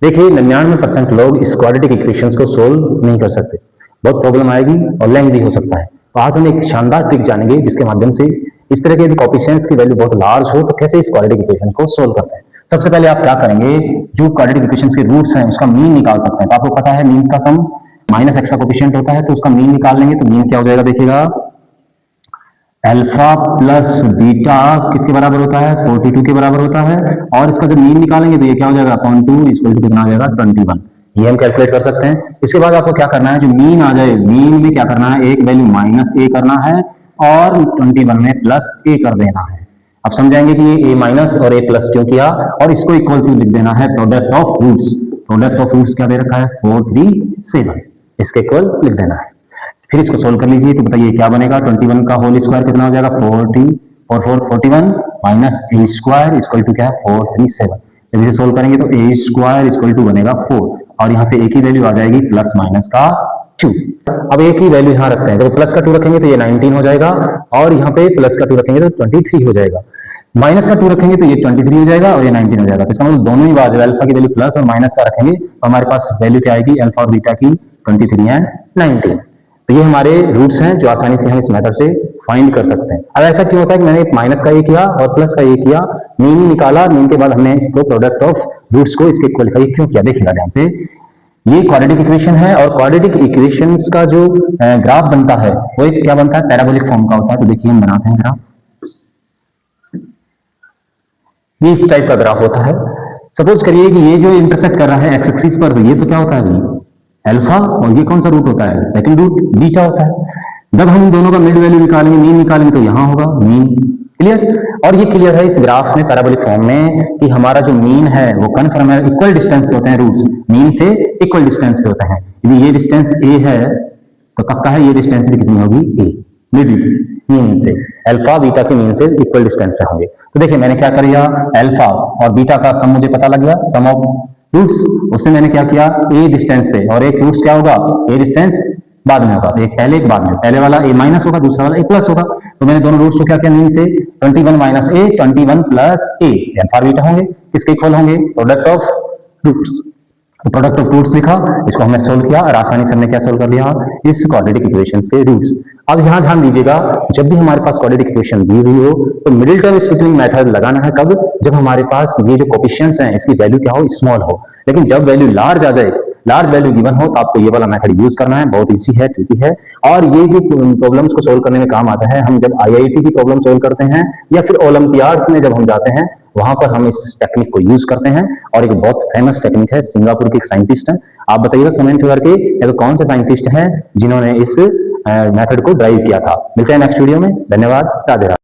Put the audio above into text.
देखिए 99% लोग इस क्वाड्रेटिक इक्वेशंस को सोल्व नहीं कर सकते, बहुत प्रॉब्लम आएगी और लेंथी भी हो सकता है। तो आज हम एक शानदार ट्रिक जानेंगे जिसके माध्यम से इस तरह के यदि कोएफिशिएंट्स की वैल्यू बहुत लार्ज हो तो कैसे इस क्वाड्रेटिक इक्वेशन को सोल्व करते हैं। सबसे पहले आप क्या करेंगे, जो क्वाड्रेटिक इक्वेशंस के रूट्स हैं उसका मीन निकाल सकते हैं। तो आपको पता है मीन का सम माइनस एक्स का कोएफिशिएंट होता है, तो उसका मीन निकाल लेंगे। तो मीन क्या हो जाएगा, देखिएगा अल्फा प्लस बीटा किसके बराबर होता है, 42 के बराबर होता है। और इसका जब मीन निकालेंगे तो ये क्या हो जाएगा, अपॉन 2 इक्वल टू कितना आ जाएगा, 21। ये हम कैलकुलेट कर सकते हैं। इसके बाद आपको क्या करना है, जो मीन आ जाए मीन में क्या करना है, एक वैल्यू माइनस ए करना है और 21 में प्लस ए कर देना है। अब समझाएंगे कि ये ए माइनस और ए प्लस क्यों किया, और इसको इक्वल टू लिख देना है product of roots. Product of roots क्या दे रखा है, 4 3 7, इसके इक्वल लिख देना है। फिर इसको सोल्व कर लीजिए तो बताइए क्या बनेगा, 21 का होल स्क्वायर कितना हो जाएगा, 40 और 41 minus a square equal to क्या है, 437। जब इसे सोल्व करेंगे तो ए स्क्वायर इक्वल टू बनेगा 4 और यहाँ से एक ही वैल्यू आ जाएगी प्लस माइनस का 2। अब एक ही वैल्यू यहाँ रखते हैं, तो प्लस का 2 रखेंगे तो ये 19 हो जाएगा और यहाँ पे प्लस का 2 रखेंगे तो 23 हो जाएगा। माइनस का 2 रखेंगे तो ये 23 हो जाएगा और ये 19 हो जाएगा। तो इसका मतलब दोनों ही बात है, अल्फा की वैल्यू प्लस और माइनस का रखेंगे तो हमारे पास वैल्यू क्या आएगी, अल्फा और बीटा की 23 एंड 19। तो ये हमारे रूट्स हैं जो आसानी से हम इस मेथड से फाइंड कर सकते हैं। अब ऐसा क्यों होता है कि मैंने माइनस का ये किया और प्लस का ये किया, मीन निकाला, मीन के बाद हमने इसको प्रोडक्ट ऑफ रूट्स को इसके इक्वल किया, क्यों किया देखिएगा ध्यान से। ये क्वाड्रेटिक इक्वेशन है और क्वाड्रेटिक इक्वेशंस का जो ग्राफ बनता है वो एक क्या बनता है, पैराबोलिक फॉर्म का होता है। तो देखिए हम बनाते हैं ग्राफ, ये इस टाइप का ग्राफ होता है। सपोज करिए कि ये जो इंटरसेक्ट कर रहा है एक्स एक्सिस पर, तो ये तो क्या होता है अल्फा, और ये कौन सा रूट होता है, सेकंड रूट बीटा होता है। जब हम दोनों का मिड वैल्यू निकालेंगे, मीन निकालेंगे तो यहां होगा मीन। क्लियर। और ये क्लियर है इस ग्राफ में पैराबोलिक फॉर्म में कि हमारा जो मीन है वो कन्फर्म है, इक्वल डिस्टेंस पे होते हैं रूट्स, मीन से इक्वल डिस्टेंस पे होते हैं। यदि ये डिस्टेंस ए है तो पक्का है ये डिस्टेंस भी कितनी होगी, ए मिड मीन से, अल्फा बीटा के मीन से इक्वल डिस्टेंस पे होंगे। तो देखिए मैंने क्या कर दिया, अल्फा और बीटा का सम मुझे पता लग गया, सम ऑफ रूट्स, उससे मैंने क्या किया, ए डिस्टेंस पे, और एक रूट्स क्या होगा, ए डिस्टेंस बाद में होगा, एक पहले एक बाद में, पहले वाला ए माइनस होगा, दूसरा वाला ए प्लस होगा। तो मैंने दोनों रूट्स को क्या किया, मीन से 21 माइनस ए, 21 प्लस ए, अल्फा बीटा होंगे, किसके इक्वल होंगे, प्रोडक्ट ऑफ रूट्स। तो प्रोडक्ट ऑफ रूट्स लिखा, इसको हमने सोल्व किया और आसानी से हमने क्या सोल्व कर लिया, इस क्वाड्रेटिक इक्वेशंस के रूट्स। अब यहां ध्यान दीजिएगा, जब भी हमारे पास क्वाड्रेटिक इक्वेशन दी हुई हो तो मिडिल टर्म स्प्लिटिंग मेथड लगाना है, कब, जब हमारे पास ये जो कोएफिशिएंट्स हैं इसकी वैल्यू क्या हो, स्मॉल हो। लेकिन जब वैल्यू लार्ज आ जाए, लार्ज वैल्यू गिवन हो, तो आपको ये वाला मेथड यूज करना है, बहुत इजी है, ट्रिकी है, और ये भी प्रॉब्लम्स को सोल्व करने में काम आता है। हम जब आईआईटी की प्रॉब्लम सोल्व करते हैं या फिर ओलंपियाड्स में जब हम जाते हैं, वहां पर हम इस टेक्निक को यूज करते हैं। और एक बहुत फेमस टेक्निक है, सिंगापुर के एक साइंटिस्ट हैं, आप बताइएगा कमेंट करके कौन से साइंटिस्ट हैं जिन्होंने इस मेथड को ड्राइव किया था। मिलते हैं नेक्स्ट वीडियो में, धन्यवाद, राधे राधे।